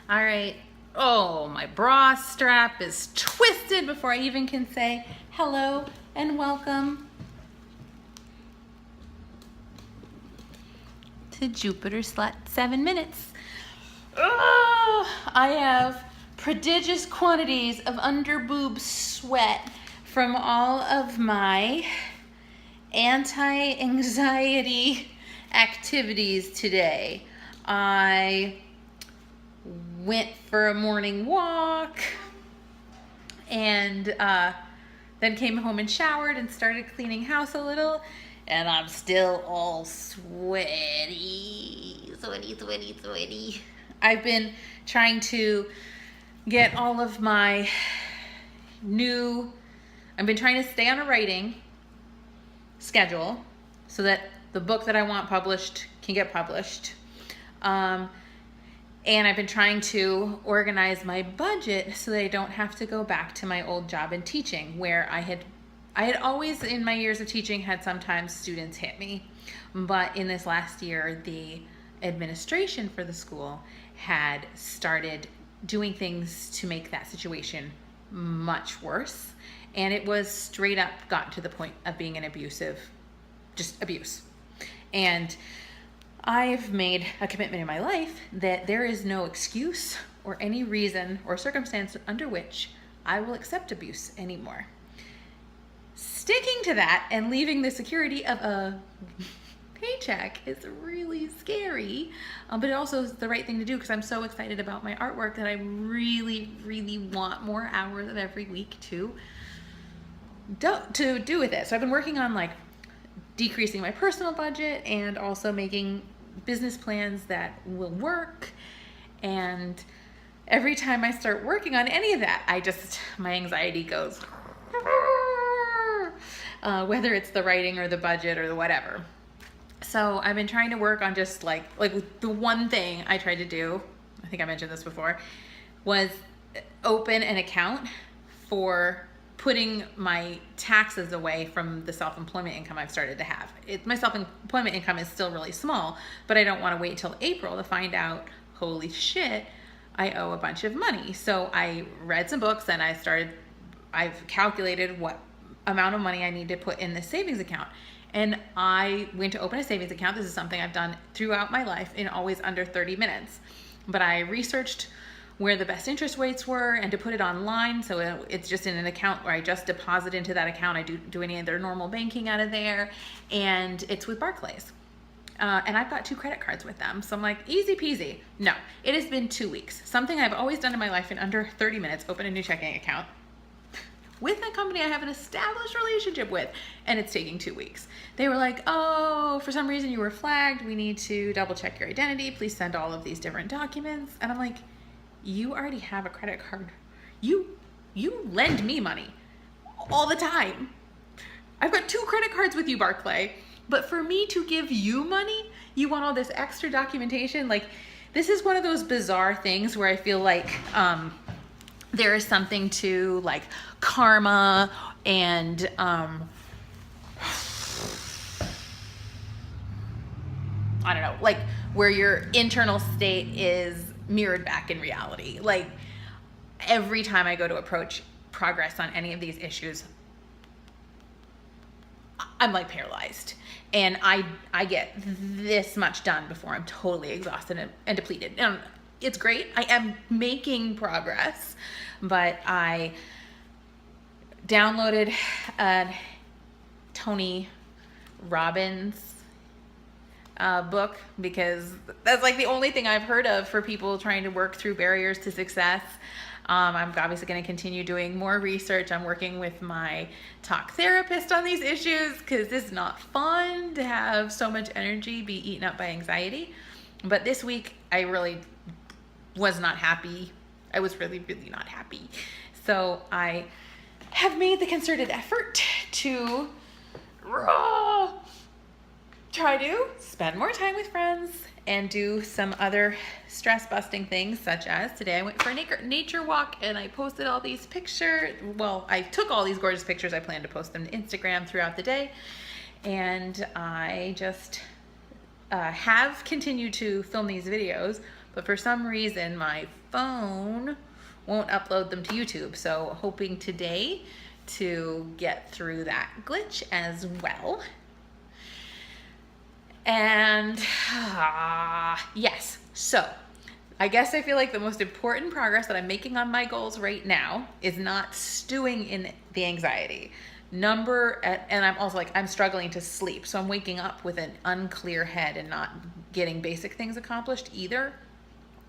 All right. Oh, my bra strap is twisted before I even can say hello and welcome to Jupiter Slut 7 Minutes. Oh, I have prodigious quantities of underboob sweat from all of my anti-anxiety activities today. I went for a morning walk and then came home and showered and started cleaning house a little, and I'm still all sweaty. I've been trying to get all of my I've been trying to stay on a writing schedule so that the book that I want published can get published. And I've been trying to organize my budget so that I don't have to go back to my old job in teaching, where I had always in my years of teaching had sometimes students hit me. But in this last year, the administration for the school had started doing things to make that situation much worse. And it was straight up gotten to the point of being an abusive, just abuse. And I've made a commitment in my life that there is no excuse or any reason or circumstance under which I will accept abuse anymore. Sticking to that and leaving the security of a paycheck is really scary, but it also is the right thing to do because I'm so excited about my artwork that I really, really want more hours of every week to do with it. So I've been working on like decreasing my personal budget and also making business plans that will work. And every time I start working on any of that, my anxiety goes, whether it's the writing or the budget or the whatever. So I've been trying to work on just like the one thing I tried to do, I think I mentioned this before, was open an account for putting my taxes away from the self-employment income I've started to have. My self-employment income is still really small, but I don't want to wait till April to find out, holy shit, I owe a bunch of money. So I read some books and I've calculated what amount of money I need to put in the savings account. And I went to open a savings account. This is something I've done throughout my life in always under 30 minutes. But I researched where the best interest rates were and to put it online. So it's just in an account where I just deposit into that account. I do any of their normal banking out of there. And it's with Barclays. And I've got 2 credit cards with them. So I'm like, easy peasy. No, it has been 2 weeks. Something I've always done in my life in under 30 minutes, open a new checking account with a company I have an established relationship with, and it's taking 2 weeks. They were like, oh, for some reason you were flagged. We need to double check your identity. Please send all of these different documents. And I'm like, you already have a credit card. You lend me money all the time. I've got 2 credit cards with you, Barclay. But for me to give you money, you want all this extra documentation? Like, this is one of those bizarre things where I feel like there is something to like karma and I don't know, like where your internal state is mirrored back in reality. Like every time I go to approach progress on any of these issues, I'm like paralyzed, and I get this much done before I'm totally exhausted and depleted. It's great. I am making progress, but I downloaded a Tony Robbins book because that's like the only thing I've heard of for people trying to work through barriers to success. I'm obviously going to continue doing more research. I'm working with my talk therapist on these issues because it's not fun to have so much energy be eaten up by anxiety. But this week I really was not happy. I was really, really not happy. So I have made the concerted effort to try to spend more time with friends and do some other stress busting things, such as today I went for a nature walk and I posted all these pictures. Well, I took all these gorgeous pictures. I plan to post them to Instagram throughout the day. And I just have continued to film these videos, but for some reason my phone won't upload them to YouTube. So hoping today to get through that glitch as well. And yes, so I guess I feel like the most important progress that I'm making on my goals right now is not stewing in the anxiety. And I'm also like, I'm struggling to sleep. So I'm waking up with an unclear head and not getting basic things accomplished either,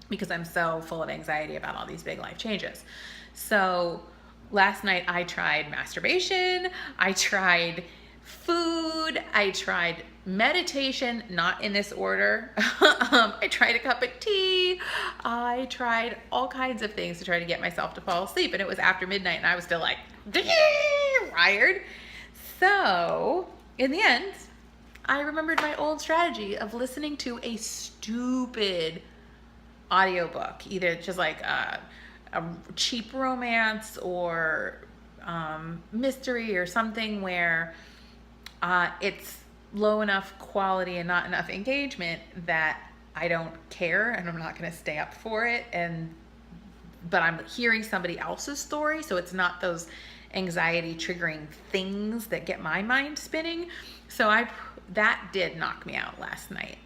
because I'm so full of anxiety about all these big life changes. So last night I tried masturbation, I tried food, I tried meditation, not in this order. I tried a cup of tea. I tried all kinds of things to try to get myself to fall asleep. And it was after midnight and I was still like, wired. So in the end, I remembered my old strategy of listening to a stupid audiobook, either just like a cheap romance or mystery or something where it's low enough quality and not enough engagement that I don't care and I'm not going to stay up for it. But I'm hearing somebody else's story, so it's not those anxiety triggering things that get my mind spinning. So that did knock me out last night.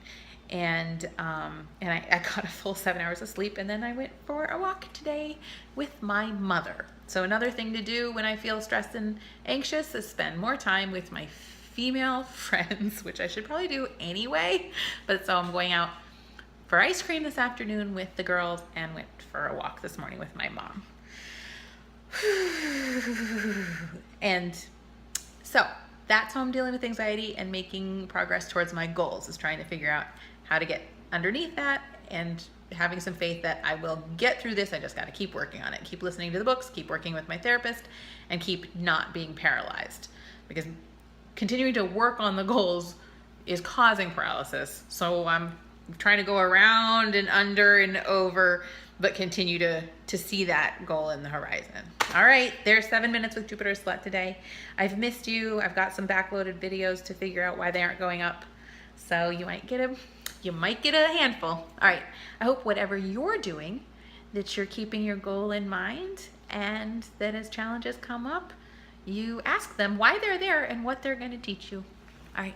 And I got a full 7 hours of sleep, and then I went for a walk today with my mother. So another thing to do when I feel stressed and anxious is spend more time with my female friends, which I should probably do anyway. But so I'm going out for ice cream this afternoon with the girls and went for a walk this morning with my mom. And so that's how I'm dealing with anxiety and making progress towards my goals, is trying to figure out how to get underneath that and having some faith that I will get through this. I just got to keep working on it, keep listening to the books, keep working with my therapist, and keep not being paralyzed, because continuing to work on the goals is causing paralysis. So I'm trying to go around and under and over, but continue to see that goal in the horizon. All right, there's 7 minutes with Jupiter Slut today. I've missed you. I've got some backloaded videos to figure out why they aren't going up. So you might get a handful. All right, I hope whatever you're doing, that you're keeping your goal in mind, and that as challenges come up, you ask them why they're there and what they're going to teach you. All right,